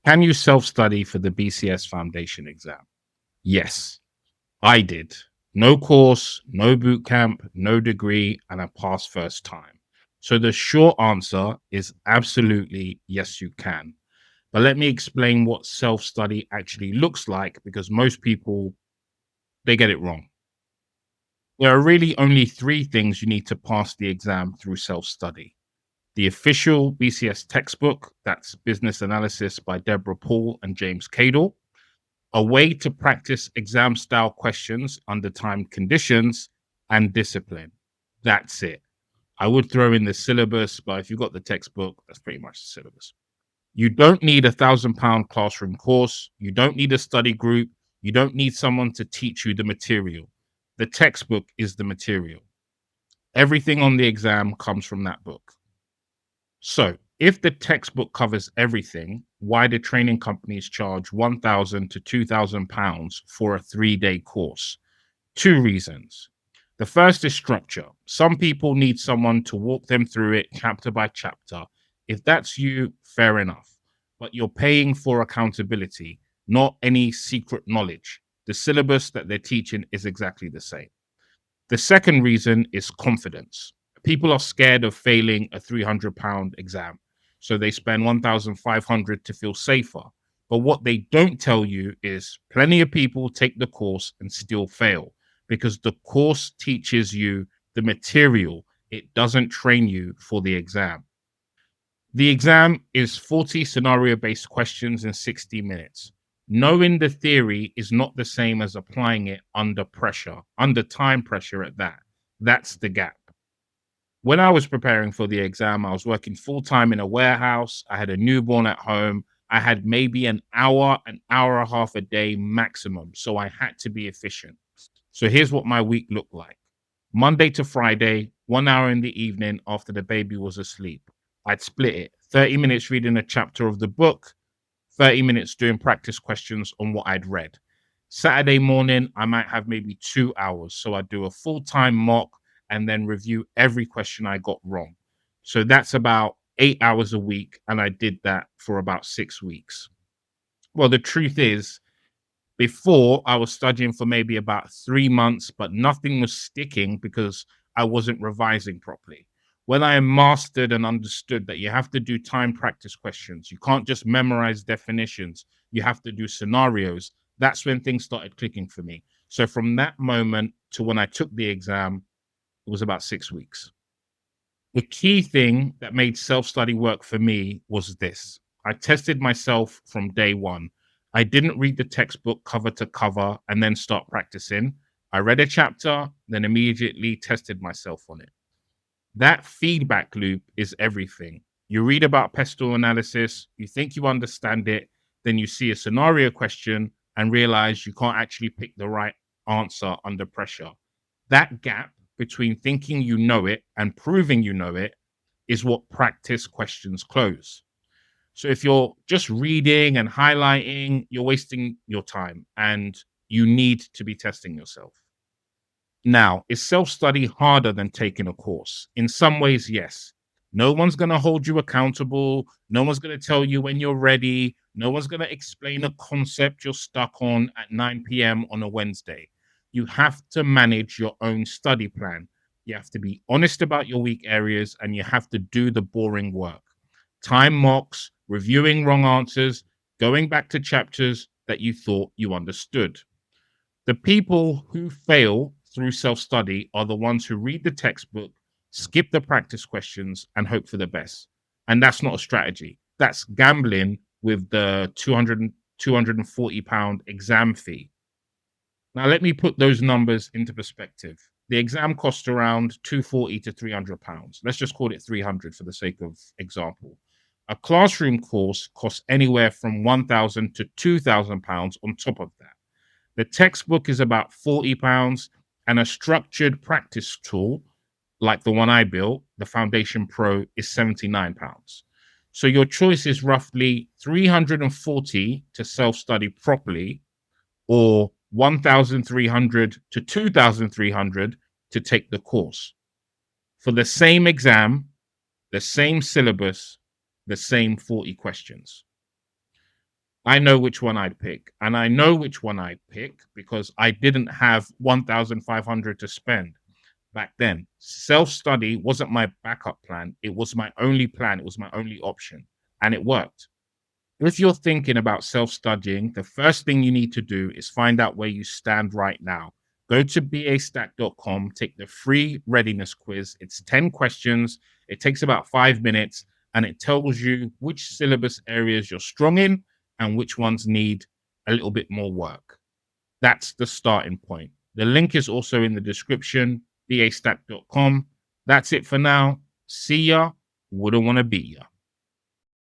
Can you self-study for the BCS Foundation exam? Yes, I did. No course, no boot camp, no degree, and I passed first time. So the short answer is absolutely yes, you can. But let me explain what self-study actually looks like because most people they get it wrong. There are really only three things you need to pass the exam through self-study. The official BCS textbook, that's Business Analysis by Deborah Paul and James Cadle, a way to practice exam style questions under timed conditions, and discipline. That's it. I would throw in the syllabus, but if you've got the textbook, that's pretty much the syllabus. You don't need £1,000 classroom course. You don't need a study group. You don't need someone to teach you the material. The textbook is the material. Everything on the exam comes from that book. So, if the textbook covers everything, why do training companies charge £1,000 to £2,000 for a 3-day course? Two reasons. The first is structure. Some people need someone to walk them through it chapter by chapter. If that's you, fair enough. But you're paying for accountability, not any secret knowledge. The syllabus that they're teaching is exactly the same. The second reason is confidence. People are scared of failing a £300 exam, so they spend 1,500 to feel safer. But what they don't tell you is plenty of people take the course and still fail because the course teaches you the material. It doesn't train you for the exam. The exam is 40 scenario-based questions in 60 minutes. Knowing the theory is not the same as applying it under pressure, under time pressure at that. That's the gap. When I was preparing for the exam, I was working full-time in a warehouse. I had a newborn at home. I had maybe an hour and a half a day maximum. So I had to be efficient. So here's what my week looked like. Monday to Friday, 1 hour in the evening after the baby was asleep. I'd split it. 30 minutes reading a chapter of the book, 30 minutes doing practice questions on what I'd read. Saturday morning, I might have maybe 2 hours. So I'd do a full-time mock and then review every question I got wrong. So that's about 8 hours a week. And I did that for about 6 weeks. Well, the truth is, before I was studying for maybe about 3 months, but nothing was sticking because I wasn't revising properly. When I mastered and understood that you have to do time practice questions, you can't just memorize definitions, you have to do scenarios, that's when things started clicking for me. So from that moment to when I took the exam, it was about 6 weeks. The key thing that made self-study work for me was this. I tested myself from day one. I didn't read the textbook cover to cover and then start practicing. I read a chapter, then immediately tested myself on it. That feedback loop is everything. You read about pestle analysis, you think you understand it, then you see a scenario question and realize you can't actually pick the right answer under pressure. That gap between thinking you know it and proving you know it is what practice questions close. So if you're just reading and highlighting, you're wasting your time and you need to be testing yourself. Now, is self-study harder than taking a course? In some ways, yes. No one's going to hold you accountable. No one's going to tell you when you're ready. No one's going to explain a concept you're stuck on at 9 p.m. on a Wednesday. You have to manage your own study plan. You have to be honest about your weak areas and you have to do the boring work. Time mocks, reviewing wrong answers, going back to chapters that you thought you understood. The people who fail through self-study are the ones who read the textbook, skip the practice questions, and hope for the best. And that's not a strategy. That's gambling with the £240 exam fee. Now, let me put those numbers into perspective. The exam costs around £240 to £300. Let's just call it 300 for the sake of example. A classroom course costs anywhere from £1,000 to £2,000 on top of that. The textbook is about £40 and a structured practice tool like the one I built, the Foundation Pro, is £79. So your choice is roughly 340 to self-study properly or 1,300 to 2,300 to take the course. For the same exam, the same syllabus, the same 40 questions. I know which one I'd pick. And I know which one I'd pick because I didn't have 1,500 to spend back then. Self-study wasn't my backup plan. It was my only plan. It was my only option. And it worked. If you're thinking about self-studying, the first thing you need to do is find out where you stand right now. Go to bastack.com, take the free readiness quiz. It's 10 questions. It takes about 5 minutes, and it tells you which syllabus areas you're strong in and which ones need a little bit more work. That's the starting point. The link is also in the description, bastack.com. That's it for now. See ya. Wouldn't want to be ya.